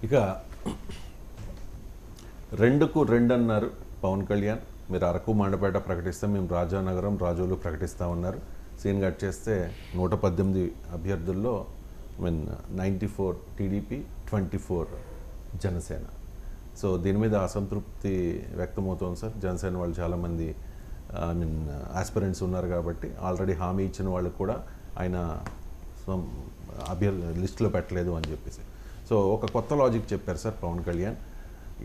ఇక 2కు 2 అన్నారు పవన్ కళ్యాణ్. మీరు అరకు మండపేట ప్రకటిస్తే మేము రాజానగరం రాజోలు ప్రకటిస్తూ ఉన్నారు. సీన్ కట్ చేస్తే 118 అభ్యర్థుల్లో 94 టీడీపీ, 24 జనసేన. సో దీని మీద అసంతృప్తి వ్యక్తమవుతోంది సార్. జనసేన వాళ్ళు చాలామంది ఆస్పిరెంట్స్ ఉన్నారు కాబట్టి ఆల్రెడీ హామీ ఇచ్చిన వాళ్ళకు కూడా ఆయన లిస్టులో పెట్టలేదు అని చెప్పేసి. సో ఒక కొత్త లాజిక్ చెప్పారు సార్ పవన్ కళ్యాణ్.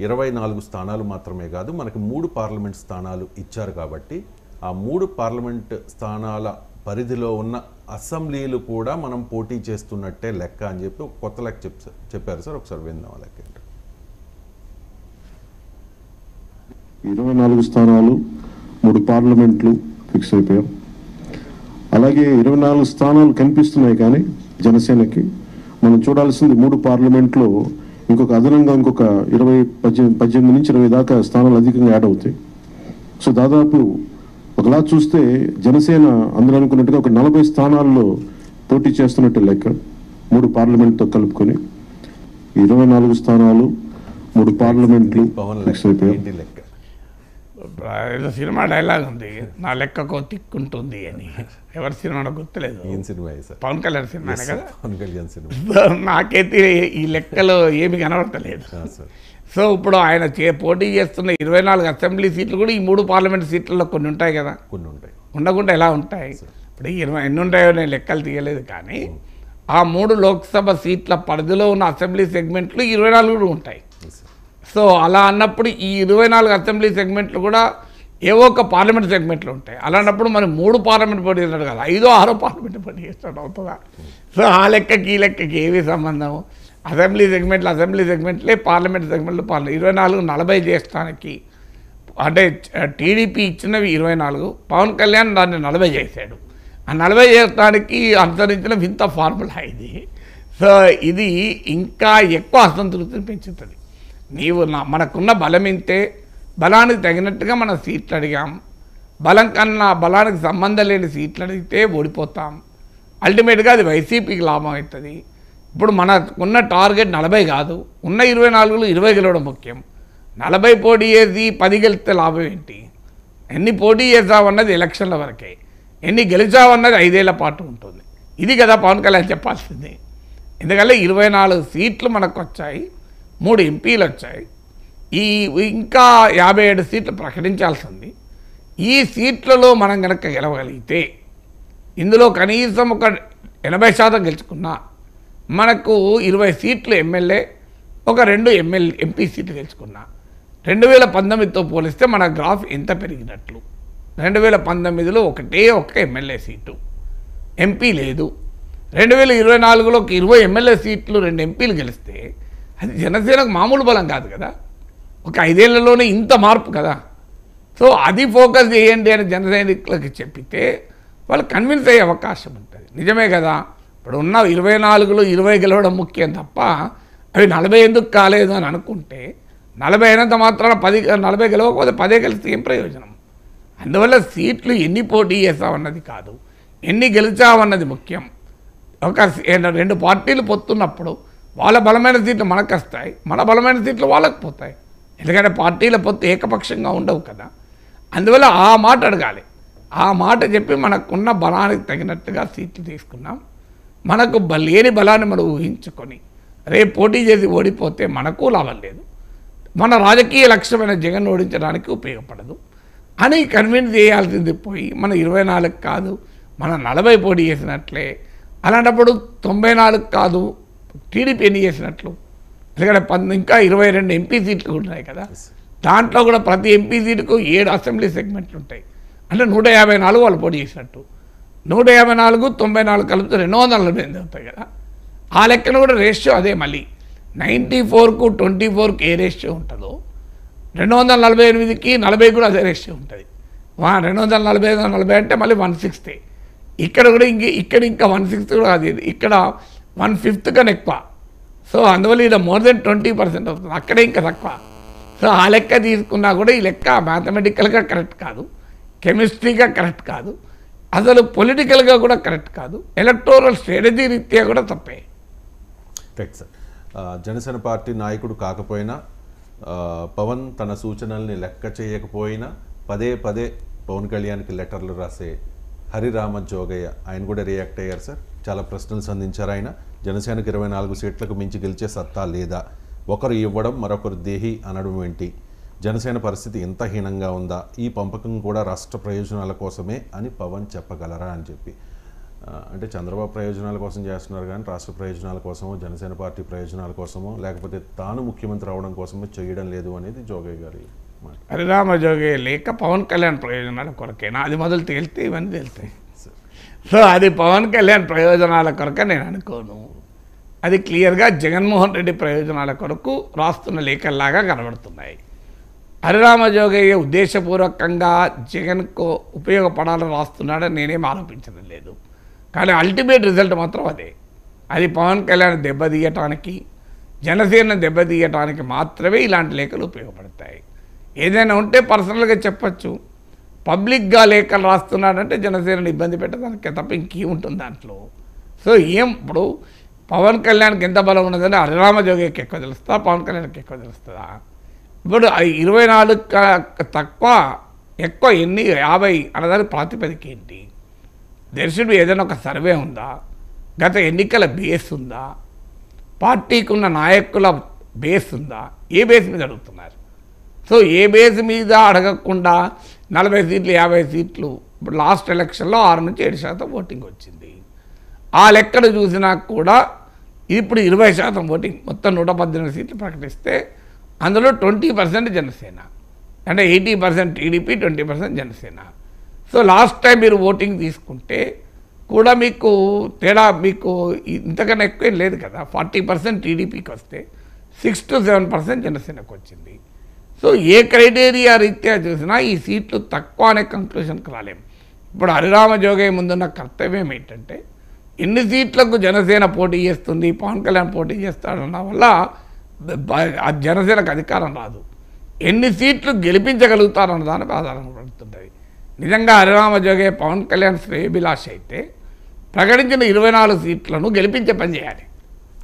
24 స్థానాలు మాత్రమే కాదు, మనకి 3 పార్లమెంట్ స్థానాలు ఇచ్చారు కాబట్టి ఆ 3 పార్లమెంట్ స్థానాల పరిధిలో ఉన్న అసెంబ్లీలు కూడా మనం పోటీ చేస్తున్నట్టే లెక్క అని చెప్పి ఒక కొత్త లెక్క చెప్పారు సార్. ఒకసారి విందాం ఆ లెక్క ఏంటో. 24 స్థానాలు 3 పార్లమెంట్లు ఫిక్స్ అయిపోయాం. అలాగే 24 స్థానాలు కనిపిస్తున్నాయి, కానీ జనసేనకి మనం చూడాల్సింది 3 పార్లమెంట్లో ఇంకొక అదనంగా ఇంకొక 18 నుంచి 20 దాకా స్థానాలు అధికంగా యాడ్ అవుతాయి. సో దాదాపు ఒకలా చూస్తే జనసేన అందరూ అనుకున్నట్టుగా ఒక 40 స్థానాల్లో పోటీ చేస్తున్నట్టు లెక్క 3 పార్లమెంట్తో కలుపుకొని. 24 స్థానాలు 3 పార్లమెంట్లు ఫిక్స్ అయిపోయాయి. సినిమా డైలాగ్ ఉంది, నా లెక్కకు తిక్కుంటుంది అని. ఎవరి సినిమా గుర్తులేదు, పవన్ కళ్యాణ్ సినిమానే కదా. పవన్ కళ్యాణ్ సినిమా నాకైతే ఈ లెక్కలో ఏమి కనబడతలేదు. సో ఇప్పుడు ఆయన పోటీ చేస్తున్న 24 అసెంబ్లీ సీట్లు కూడా ఈ 3 పార్లమెంట్ సీట్లలో కొన్ని ఉంటాయి కదా. కొన్ని ఉంటాయి, ఉండకుండా ఎలా ఉంటాయి? ఇప్పుడు ఎన్ని ఉంటాయో నేను లెక్కలు తీయలేదు, కానీ ఆ 3 లోక్సభ సీట్ల పరిధిలో ఉన్న అసెంబ్లీ సెగ్మెంట్లు 24 కూడా ఉంటాయి. సో అలా అన్నప్పుడు ఈ 24 అసెంబ్లీ సెగ్మెంట్లు కూడా ఏవో ఒక పార్లమెంట్ సెగ్మెంట్లు ఉంటాయి. అలాంటప్పుడు మరి 3 పార్లమెంట్ పోటీ చేస్తాడు కదా, 5ో 6ో పార్లమెంట్ పోటీ చేస్తాడు అవుతుందా? సో ఆ లెక్కకి ఈ లెక్కకి ఏవి సంబంధము? అసెంబ్లీ సెగ్మెంట్లే, పార్లమెంట్ సెగ్మెంట్లు 24 40 చేస్తానికి, అంటే టీడీపీ ఇచ్చినవి 24, పవన్ కళ్యాణ్ దాన్ని 40 చేశాడు. ఆ 40 చేస్తానికి అనుసరించిన వింత ఫార్ములా ఇది. సో ఇది ఇంకా ఎక్కువ అసంతృప్తిని పెంచుతుంది. మనకున్న బలం ఇంతే, బలానికి తగినట్టుగా మనం సీట్లు అడిగాం, బలం కన్నా బలానికి సంబంధం లేని సీట్లు అడిగితే ఓడిపోతాం. అల్టిమేట్గా అది వైసీపీకి లాభం అవుతుంది. ఇప్పుడు మనకున్న టార్గెట్ 40 కాదు, ఉన్న 24లో 20 గెలవడం ముఖ్యం. 40 పోటీ చేసి 10 గెలిస్తే లాభం ఏంటి? ఎన్ని పోటీ చేసావన్నది ఎలక్షన్ల వరకే, ఎన్ని గెలిచావన్నది 5 ఏళ్ల పాటు ఉంటుంది. ఇది కదా పవన్ కళ్యాణ్ చెప్పాల్సింది. ఎందుకంటే 24 సీట్లు మనకు వచ్చాయి, 3 ఎంపీలు వచ్చాయి, ఇంకా 57 సీట్లు ప్రకటించాల్సి ఉంది. ఈ సీట్లలో మనం కనుక గెలవగలిగితే, ఇందులో కనీసం ఒక 80% గెలుచుకున్నా మనకు 20 సీట్లు ఎమ్మెల్యే, ఒక 2 ఎంపీ సీట్లు గెలుచుకున్నా 2019తో పోలిస్తే మన గ్రాఫ్ ఎంత పెరిగినట్లు. 2019లో ఒకటే ఒక్క ఎమ్మెల్యే సీటు, ఎంపీ లేదు. 2024లో 20 ఎమ్మెల్యే సీట్లు, 2 ఎంపీలు గెలిస్తే అది జనసేనకు మామూలు బలం కాదు కదా. ఒక 5 ఏళ్లలోనే ఇంత మార్పు కదా. సో అది ఫోకస్ చేయండి అని జనసైనికులకి చెప్పితే వాళ్ళు కన్విన్స్ అయ్యే అవకాశం ఉంటుంది. నిజమే కదా, ఇప్పుడు ఉన్న 24లో 20 గెలవడం ముఖ్యం తప్ప అవి 40 ఎందుకు కాలేదు అని అనుకుంటే, 40 అయినంత మాత్రాన 40 గెలవకపోతే 10 గెలిస్తే ఏం ప్రయోజనం? అందువల్ల సీట్లు ఎన్ని పోటీ చేస్తామన్నది కాదు, ఎన్ని గెలిచామన్నది ముఖ్యం. ఒక 2 పార్టీలు పొత్తున్నప్పుడు వాళ్ళ బలమైన సీట్లు మనకు వస్తాయి, మన బలమైన సీట్లు వాళ్ళకి పోతాయి. ఎందుకంటే పార్టీల పొత్తు ఏకపక్షంగా ఉండవు కదా. అందువల్ల ఆ మాట అడగాలి. ఆ మాట చెప్పి మనకున్న బలానికి తగినట్టుగా సీట్లు తీసుకున్నాం. మనకు లేని బలాన్ని మనం ఊహించుకొని రేపు పోటీ చేసి ఓడిపోతే మనకు లాభం లేదు, మన రాజకీయ లక్ష్యమైన జగన్ ఓడించడానికి ఉపయోగపడదు అని కన్విన్స్ చేయాల్సింది పోయి మన 24 కాదు, మన 40 పోటీ చేసినట్లే. అలాంటప్పుడు 94 కాదు, టీడీపీ ఎన్ని చేసినట్లు? ఎందుకంటే ఇంకా 22 ఎంపీ సీట్లు ఉన్నాయి కదా. దాంట్లో కూడా ప్రతి ఎంపీ సీటుకు 7 అసెంబ్లీ సెగ్మెంట్లు ఉంటాయి. అంటే 154 వాళ్ళు పోటీ చేసినట్టు. 154, 94 కలిపితే 248 అవుతాయి కదా. ఆ లెక్కన కూడా రేషియో అదే. మళ్ళీ 94కు 24కి ఏ రేషియో ఉంటుందో 248కి 40 కూడా అదే రేషియో ఉంటుంది. 240 అంటే మళ్ళీ 1/6. ఇక్కడ కూడా ఇక్కడ ఇంకా 1/6 కూడా అది, ఇక్కడ 1/5 కన్నా ఎక్కువ. సో అందువల్ల ఇది మోర్ దెన్ 20% అవుతుంది, అక్కడే ఇంకా తక్కువ. సో ఆ లెక్క తీసుకున్నా కూడా ఈ లెక్క మ్యాథమెటికల్గా కరెక్ట్ కాదు, కెమిస్ట్రీగా కరెక్ట్ కాదు, అసలు పొలిటికల్గా కూడా కరెక్ట్ కాదు, ఎలక్టోరల్ స్ట్రాటజీ రీత్యా కూడా తప్పే. Right sir. జనసేన పార్టీ నాయకుడు కాకపోయినా పవన్ తన సూచనల్ని లెక్క చేయకపోయినా పదే పదే పవన్ కళ్యాణ్కి లెటర్లు రాసే హరిరామ జోగయ్య ఆయన కూడా రియాక్ట్ అయ్యారు సార్. చాలా ప్రశ్నలు సంధించారు ఆయన. జనసేనకు 24 సీట్లకు మించి గెలిచే సత్తా లేదా, ఒకరు ఇవ్వడం మరొకరు దేహి అనడం ఏంటి, జనసేన పరిస్థితి ఎంత హీనంగా ఉందా, ఈ పంపకం కూడా రాష్ట్ర ప్రయోజనాల కోసమే అని పవన్ చెప్పగలరా అని చెప్పి. అంటే చంద్రబాబు ప్రయోజనాల కోసం చేస్తున్నారు కానీ రాష్ట్ర ప్రయోజనాల కోసమో జనసేన పార్టీ ప్రయోజనాల కోసమో లేకపోతే తాను ముఖ్యమంత్రి అవడం కోసమో చేయడం లేదు అనేది జోగయ్య గారి మాట. హరిరామ జోగయ్య లేక పవన్ కళ్యాణ్ ప్రయోజనాల కొరకేనా, అది మొదలు తేలితే ఇవన్నీ తేలుతాయి. సో అది పవన్ కళ్యాణ్ ప్రయోజనాల కొరక నేను అనుకోను. అది క్లియర్గా జగన్మోహన్ రెడ్డి ప్రయోజనాల కొరకు రాస్తున్న లేఖల్లాగా కనబడుతున్నాయి. హరిరామ జోగయ్య ఉద్దేశపూర్వకంగా జగన్కు ఉపయోగపడాలని రాస్తున్నాడని నేనేం ఆరోపించడం లేదు. కానీ అల్టిమేట్ రిజల్ట్ మాత్రం అదే. అది పవన్ కళ్యాణ్ దెబ్బతీయటానికి, జనసేన దెబ్బతీయటానికి మాత్రమే ఇలాంటి లేఖలు ఉపయోగపడతాయి. ఏదైనా ఉంటే పర్సనల్గా చెప్పచ్చు. పబ్లిక్గా లేఖలు రాస్తున్నాడంటే జనసేనని ఇబ్బంది పెట్టడానికి తప్ప ఇంకేముంటుంది దాంట్లో. సో ఇప్పుడు పవన్ కళ్యాణ్కి ఎంత బలం ఉన్నదని హరిరామ జోగయ్యకి ఎక్కువ తెలుస్తుందా, పవన్ కళ్యాణ్కి ఎక్కువ తెలుస్తుందా? ఇప్పుడు 24 తక్కువ ఎక్కువ ఎన్ని 50 అన్నదాని ప్రాతిపదిక ఏంటి? దేర్ షుడ్ బి ఏదైనా ఒక సర్వే ఉందా? గత ఎన్నికల బేస్ ఉందా? పార్టీకి ఉన్న నాయకుల బేస్ ఉందా? ఏ బేస్ మీద అడుగుతున్నారు? సో ఏ బేస్ మీద అడగకుండా 40 సీట్లు 50 సీట్లు ఇప్పుడు లాస్ట్ ఎలక్షన్లో 6 నుంచి 7% ఓటింగ్ వచ్చింది. ఆ లెక్కను చూసినా కూడా ఇప్పుడు 20% ఓటింగ్, మొత్తం 118 సీట్లు ప్రకటిస్తే అందులో 20% జనసేన, అంటే 80% TDP 20% Janasena. So last time మీరు ఓటింగ్ తీసుకుంటే కూడా మీకు తేడా మీకు ఇంతకన్నా ఎక్కువ లేదు కదా. 40% టీడీపీకి వస్తే 6 to 7% జనసేనకు వచ్చింది. సో ఏ క్రైటీరియా రీత్యా చూసినా ఈ సీట్లు తక్కువ అనే కంక్లూషన్కి రాలేము. ఇప్పుడు హరిరామ జోగయ్య ముందున్న కర్తవ్యం ఏంటంటే ఎన్ని సీట్లకు జనసేన పోటీ చేస్తుంది, పవన్ కళ్యాణ్ పోటీ చేస్తాడన్న వల్ల జనసేనకు అధికారం రాదు. ఎన్ని సీట్లు గెలిపించగలుగుతారన్న దానికి ఆధారపడుతుంటుంది. నిజంగా హరిరామ జోగయ్య పవన్ కళ్యాణ్ శ్రేయభిలాష అయితే ప్రకటించిన 24 సీట్లను గెలిపించే పని చేయాలి.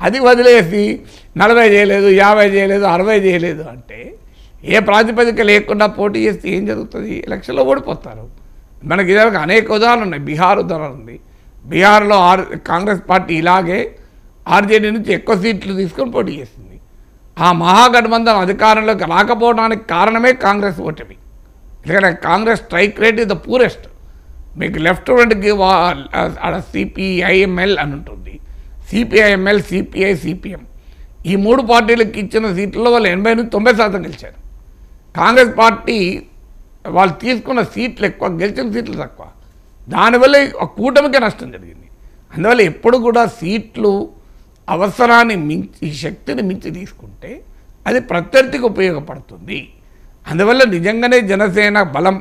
అది వదిలేసి 40 చేయలేదు, 50 చేయలేదు, 60 చేయలేదు అంటే ఏ ప్రాతిపదిక లేకుండా పోటీ చేస్తే ఏం జరుగుతుంది? ఎలక్షన్లో ఓడిపోతారు. మనకి ఇదివరకు అనేక ఉదాహరణలు ఉన్నాయి. బీహార్ ఉదాహరణ ఉంది. బీహార్లో కాంగ్రెస్ పార్టీ ఇలాగే ఆర్జేడీ నుంచి ఎక్కువ సీట్లు తీసుకొని పోటీ చేసింది. ఆ మహాగఠబంధన్ అధికారంలోకి రాకపోవడానికి కారణమే కాంగ్రెస్ ఓటమి. ఎందుకంటే Congress strike rate is the poorest. మీకు లెఫ్ట్ ఫ్రంట్కి సిపిఐఎంఎల్ అని ఉంటుంది, సిపిఐఎంఎల్, సిపిఐ, సిపిఎం, ఈ 3 పార్టీలకు ఇచ్చిన సీట్లలో వాళ్ళు 80 నుంచి 90% గెలిచారు. కాంగ్రెస్ పార్టీ వాళ్ళు తీసుకున్న సీట్లు ఎక్కువ, గెలిచిన సీట్లు తక్కువ. దానివల్ల కూటమికే నష్టం జరిగింది. అందువల్ల ఎప్పుడు కూడా సీట్లు అవసరాన్ని మించి, శక్తిని మించి తీసుకుంటే అది ప్రత్యర్థికి ఉపయోగపడుతుంది. అందువల్ల నిజంగానే జనసేన బలం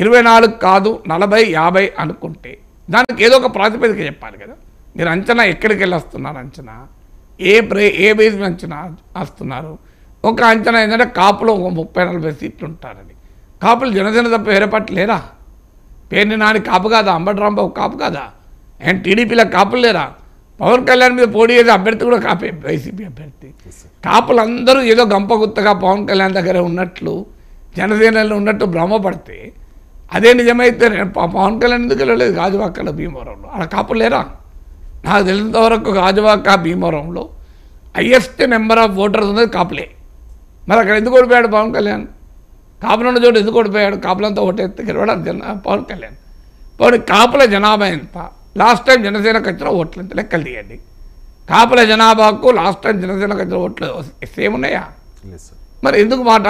24 కాదు 40, 50 అనుకుంటే దానికి ఏదో ఒక ప్రాతిపదిక చెప్పాలి కదా. మీరు అంచనా ఎక్కడికి వెళ్ళి వస్తున్నారు? అంచనా ఏ బేస్ అంచనా వస్తున్నారు? ఒక అంచనా ఏంటంటే కాపులో 30-40 సీట్లు ఉంటారని. కాపులు జనసేన తప్ప వేరే పార్టీ లేరా? పేరుని నాని కాపు కాదా? అంబటి రాంబాబు కాపు కాదా? అండ్ టీడీపీలో కాపులు లేరా? పవన్ కళ్యాణ్ మీద పోటీ చేసే అభ్యర్థి కూడా కాపే, వైసీపీ అభ్యర్థి. కాపులందరూ ఏదో గంపగుత్తగా పవన్ కళ్యాణ్ దగ్గర ఉన్నట్లు, జనసేనలో ఉన్నట్టు భ్రమపడితే అదే నిజమైతే పవన్ కళ్యాణ్ ఎందుకు వెళ్ళలేదు గాజువాకలో, భీమవరంలో? అక్కడ కాపులు లేరా? నాకు తెలిసినంత వరకు గాజువాక, భీమవరంలో హైయెస్ట్ నెంబర్ ఆఫ్ ఓటర్స్ ఉన్నది కాపులే. మరి అక్కడ ఎందుకు ఓడిపోయాడు పవన్ కళ్యాణ్? కాపులున్న చోటు ఎందుకు ఓడిపోయాడు? కాపులంతా ఓటేస్తే గెలవడారు పవన్ కళ్యాణ్. పవన్ కాపుల జనాభా ఎంత? లాస్ట్ టైం జనసేనకు వచ్చిన ఓట్లు ఎంత? లెక్కలు తీయండి. కాపుల జనాభాకు లాస్ట్ టైం జనసేనకు వచ్చిన ఓట్లు సేమ్ ఉన్నాయా? మరి ఎందుకు మాట?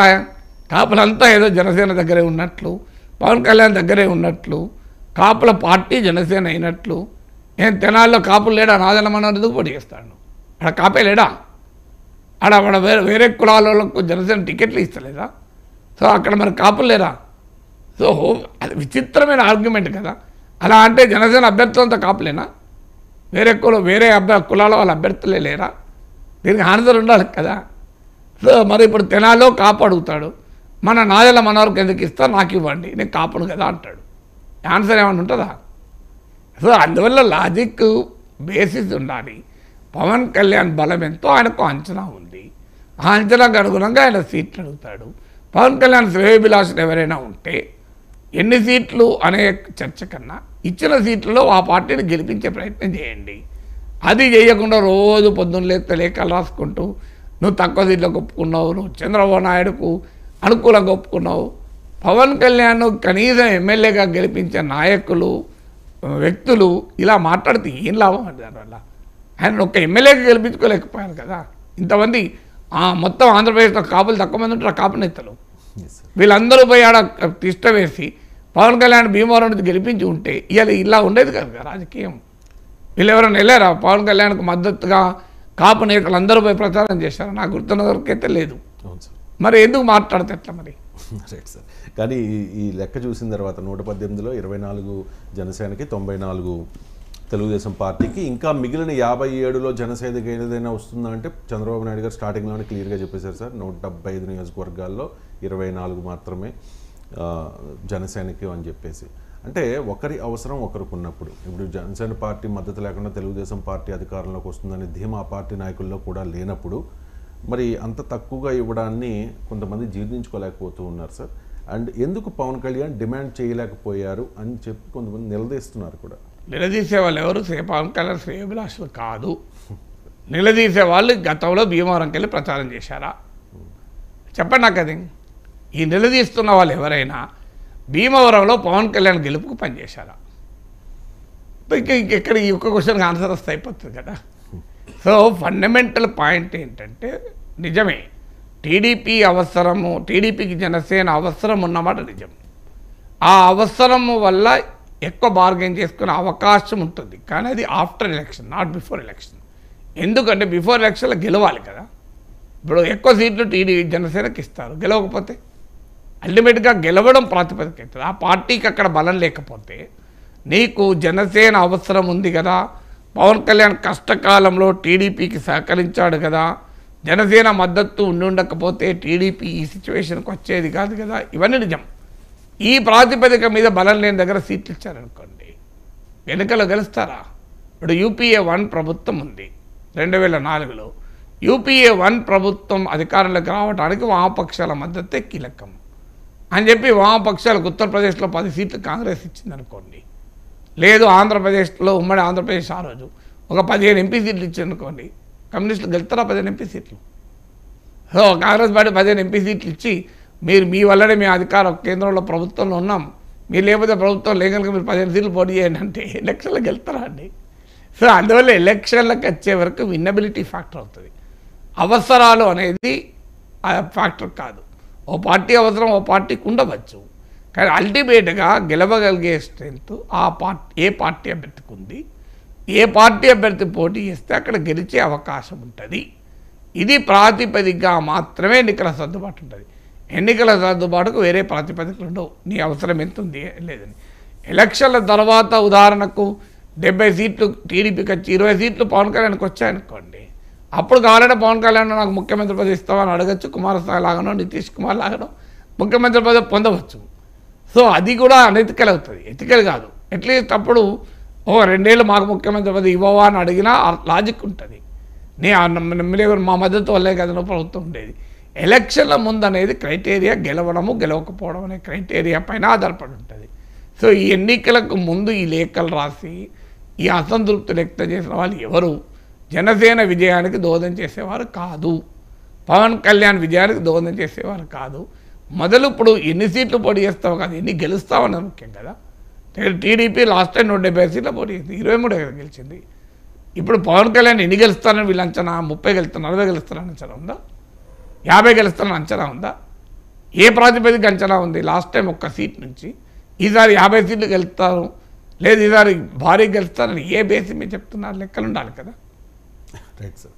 కాపులంతా ఏదో జనసేన దగ్గరే ఉన్నట్లు, పవన్ కళ్యాణ్ దగ్గరే ఉన్నట్లు, కాపుల పార్టీ జనసేన అయినట్లు. ఏం తెనాల్లో కాపులు లేడా? నాదెల్ల మనోహర్ ఎందుకు పోటీ చేస్తాడు? అక్కడ కాపే లేడా? ఆడ వేరే కులాలకు జనసేన టికెట్లు ఇస్తలేదా? సో అక్కడ మరి కాపులు లేరా? సో అది విచిత్రమైన ఆర్గ్యుమెంట్ కదా. అలా అంటే జనసేన అభ్యర్థులంతా కాపులేనా? వేరే కులాల వాళ్ళ అభ్యర్థులే లేరా? దీనికి ఆన్సర్ ఉండాలి కదా. సో మరి ఇప్పుడు తెనాలో కాపు అడుగుతాడు, మన నాదెల్ల మనోహర్కి ఎందుకు ఇస్తా, నాకు ఇవ్వండి, నేను కాపును కదా అంటాడు. ఆన్సర్ ఏమైనా ఉంటుందా? సో అందువల్ల లాజిక్ బేసిస్ ఉండాలి. పవన్ కళ్యాణ్ బలం ఎంతో ఆయనకు అంచనా ఉంది. ఆ అంచనాకు అనుగుణంగా ఆయన సీట్లు అడుగుతాడు. పవన్ కళ్యాణ్ శ్రేయోభిలాషులు ఎవరైనా ఉంటే ఎన్ని సీట్లు అనే చర్చ కన్నా ఇచ్చిన సీట్లలో ఆ పార్టీని గెలిపించే ప్రయత్నం చేయండి. అది చేయకుండా రోజు పొద్దున్న లేస్తే లేఖలు రాసుకుంటూ నువ్వు తక్కువ సీట్లకు ఒప్పుకున్నావు, నువ్వు చంద్రబాబు నాయుడుకు అనుకూలంగా ఒప్పుకున్నావు. పవన్ కళ్యాణ్ కనీసం ఎమ్మెల్యేగా గెలిపించే నాయకులు వ్యక్తులు ఇలా మాట్లాడితే ఏం లాభం అండి? దానివల్ల ఆయన ఒక ఎమ్మెల్యేగా గెలిపించుకోలేకపోయారు కదా. ఇంతమంది మొత్తం ఆంధ్రప్రదేశ్లో కాపులు తక్కువ మంది ఉంటారు, కాపు నేతలు. వీళ్ళందరూ పోయి ఆడ తిష్ట వేసి పవన్ కళ్యాణ్ భీమవరం నుంచి గెలిపించి ఉంటే ఇవాళ ఇలా ఉండేది కదా రాజకీయం. వీళ్ళు ఎవరైనా వెళ్ళారా పవన్ కళ్యాణ్కి మద్దతుగా? కాపు నేతలు అందరూ పోయి ప్రచారం చేశారు, నాకు గుర్తున్న వరకైతే లేదు. మరి ఎందుకు మాట్లాడితే ఎట్లా మరి? Right sir. కానీ ఈ లెక్క చూసిన తర్వాత 118లో 24 జనసేనకి, 94 తెలుగుదేశం పార్టీకి, ఇంకా మిగిలిన 57లో జనసేనకి ఏదైనా వస్తుందా అంటే చంద్రబాబు నాయుడు గారు స్టార్టింగ్లోనే క్లియర్గా చెప్పేశారు సార్. 175 నియోజకవర్గాల్లో 24 మాత్రమే జనసేనకి అని చెప్పేసి. అంటే ఒకరి అవసరం ఒకరికి ఉన్నప్పుడు, ఇప్పుడు జనసేన పార్టీ మద్దతు లేకుండా తెలుగుదేశం పార్టీ అధికారంలోకి వస్తుందని ధీమా ఆ పార్టీ నాయకుల్లో కూడా లేనప్పుడు మరి అంత తక్కువగా ఇవ్వడాన్ని కొంతమంది జీర్ణించుకోలేకపోతూ ఉన్నారు సార్. అండ్ ఎందుకు పవన్ కళ్యాణ్ డిమాండ్ చేయలేకపోయారు అని చెప్పి కొంతమంది నిలదీస్తున్నారు కూడా. నిలదీసే వాళ్ళు ఎవరు? పవన్ కళ్యాణ్ శ్రేయోభిలాషులు కాదు. నిలదీసే వాళ్ళు గతంలో భీమవరంకి వెళ్ళి ప్రచారం చేశారా? చెప్పండి నాకు అది. ఈ నిలదీస్తున్న వాళ్ళు ఎవరైనా భీమవరంలో పవన్ కళ్యాణ్ గెలుపుకు పనిచేశారా? ఇక్కడ ఈ ఒక్క క్వశ్చన్కి ఆన్సర్ వస్తే అయిపోతుంది కదా. సో ఫండమెంటల్ పాయింట్ ఏంటంటే నిజమే టీడీపీ అవసరము, టీడీపీకి జనసేన అవసరం ఉన్నమాట నిజం. ఆ అవసరము వల్ల ఎక్కువ బార్గెన్ చేసుకునే అవకాశం ఉంటుంది, కానీ అది after election, not before election. ఎందుకంటే బిఫోర్ ఎలక్షన్లో గెలవాలి కదా. ఇప్పుడు ఎక్కువ సీట్లు జనసేనకి ఇస్తారు, గెలవకపోతే అల్టిమేట్గా గెలవడం ప్రాతిపదిక అవుతుంది. ఆ పార్టీకి అక్కడ బలం లేకపోతే నీకు జనసేన అవసరం ఉంది కదా, పవన్ కళ్యాణ్ కష్టకాలంలో టీడీపీకి సహకరించాడు కదా, జనసేన మద్దతు ఉండకపోతే టీడీపీ ఈ సిచ్యువేషన్కి వచ్చేది కాదు కదా. ఇవన్నీ నిజం. ఈ ప్రాతిపదిక మీద బలం లేని దగ్గర సీట్లు ఇచ్చారనుకోండి, ఎన్నికల్లో గెలుస్తారా? ఇప్పుడు యూపీఏ 1 ప్రభుత్వం ఉంది 2004లో. యూపీఏ 1 ప్రభుత్వం అధికారంలోకి రావడానికి వామపక్షాల మద్దతే కీలకం అని చెప్పి వామపక్షాలకు ఉత్తరప్రదేశ్లో 10 సీట్లు కాంగ్రెస్ ఇచ్చిందనుకోండి, లేదు ఆంధ్రప్రదేశ్లో ఉమ్మడి ఆంధ్రప్రదేశ్ ఆ రోజు ఒక 15 ఎంపీ సీట్లు ఇచ్చిందనుకోండి, కమ్యూనిస్టులు గెలుస్తారా 15 ఎంపీ సీట్లు? సో కాంగ్రెస్ పార్టీ 15 ఎంపీ సీట్లు ఇచ్చి మీరు మీ వల్లనే మేము అధికారం కేంద్రంలో ప్రభుత్వంలో ఉన్నాం, మీరు లేకపోతే ప్రభుత్వం లేగలుగా మీరు 15 సీట్లు పోటీ చేయండి అంటే ఎలక్షన్లకు వెళ్తారా అండి? సో అందువల్ల ఎలక్షన్లకు వచ్చే వరకు విన్నబిలిటీ ఫ్యాక్టర్ అవుతుంది, అవసరాలు అనేది ఆ ఫ్యాక్టర్ కాదు. ఓ పార్టీ అవసరం ఓ పార్టీకి ఉండవచ్చు, కానీ అల్టిమేట్గా గెలవగలిగే స్ట్రెంత్ ఆ పార్టీ ఏ పార్టీ అభ్యర్థికి ఉంది, ఏ పార్టీ అభ్యర్థి పోటీ చేస్తే అక్కడ గెలిచే అవకాశం ఉంటుంది. ఇది ప్రాతిపదికగా మాత్రమే ఎన్నికల సర్దుబాటు ఉంటుంది. ఎన్నికల సర్దుబాటుకు వేరే ప్రాతిపదికలు ఉండవు, నీ అవసరం ఎంత ఉంది లేదని. ఎలక్షన్ల తర్వాత ఉదాహరణకు 70 సీట్లు టీడీపీకి వచ్చి 20 సీట్లు పవన్ కళ్యాణ్కి వచ్చాయనుకోండి, అప్పుడు కావాలంటే పవన్ కళ్యాణ్ నాకు ముఖ్యమంత్రి పదవి ఇస్తామని అడగచ్చు, కుమారస్వామి లాగానో నితీష్ కుమార్ లాగానో ముఖ్యమంత్రి పదవి పొందవచ్చు. సో అది కూడా అనెతికల్ అవుతుంది, ఎథికల్ కాదు. అట్లీస్ట్ అప్పుడు 2 ఏళ్ళు మాకు ముఖ్యమంత్రి పదవి ఇవ్వవా అని అడిగినా లాజిక్ ఉంటుంది. మా మద్దతు వల్లే కదా ప్రభుత్వం ఉండేది. ఎలక్షన్ల ముందు అనేది క్రైటీరియా గెలవడము గెలవకపోవడం అనే క్రైటీరియా పైన ఆధారపడి ఉంటుంది. సో ఈ ఎన్నికలకు ముందు ఈ లేఖలు రాసి ఈ అసంతృప్తి వ్యక్తం చేసిన వాళ్ళు ఎవరు జనసేన విజయానికి దోహదం చేసేవారు కాదు, పవన్ కళ్యాణ్ విజయానికి దోహదం చేసేవారు కాదు. మొదలు ఇప్పుడు ఎన్ని సీట్లు పోటీ చేస్తావు కాదు, ఎన్ని గెలుస్తావు అన్నది ముఖ్యం కదా. టీడీపీ లాస్ట్ టైం 170 సీట్లు పోటీ చేసింది, 23 గెలిచింది. ఇప్పుడు పవన్ కళ్యాణ్ ఎన్ని గెలుస్తారని వీళ్ళు అంచనా? 30 గెలుస్తారు, 40 గెలుస్తారని అంచనా ఉందా? 50 గెలుస్తారని అంచనా ఉందా? ఏ ప్రాతిపదిక అంచనా ఉంది? లాస్ట్ టైం 1 సీట్ నుంచి ఈసారి 50 సీట్లు గెలుస్తారు, లేదు ఈసారి భారీ గెలుస్తారని ఏ బేసి మీరు చెప్తున్నారు? లెక్కలు ఉండాలి కదా. Right sir.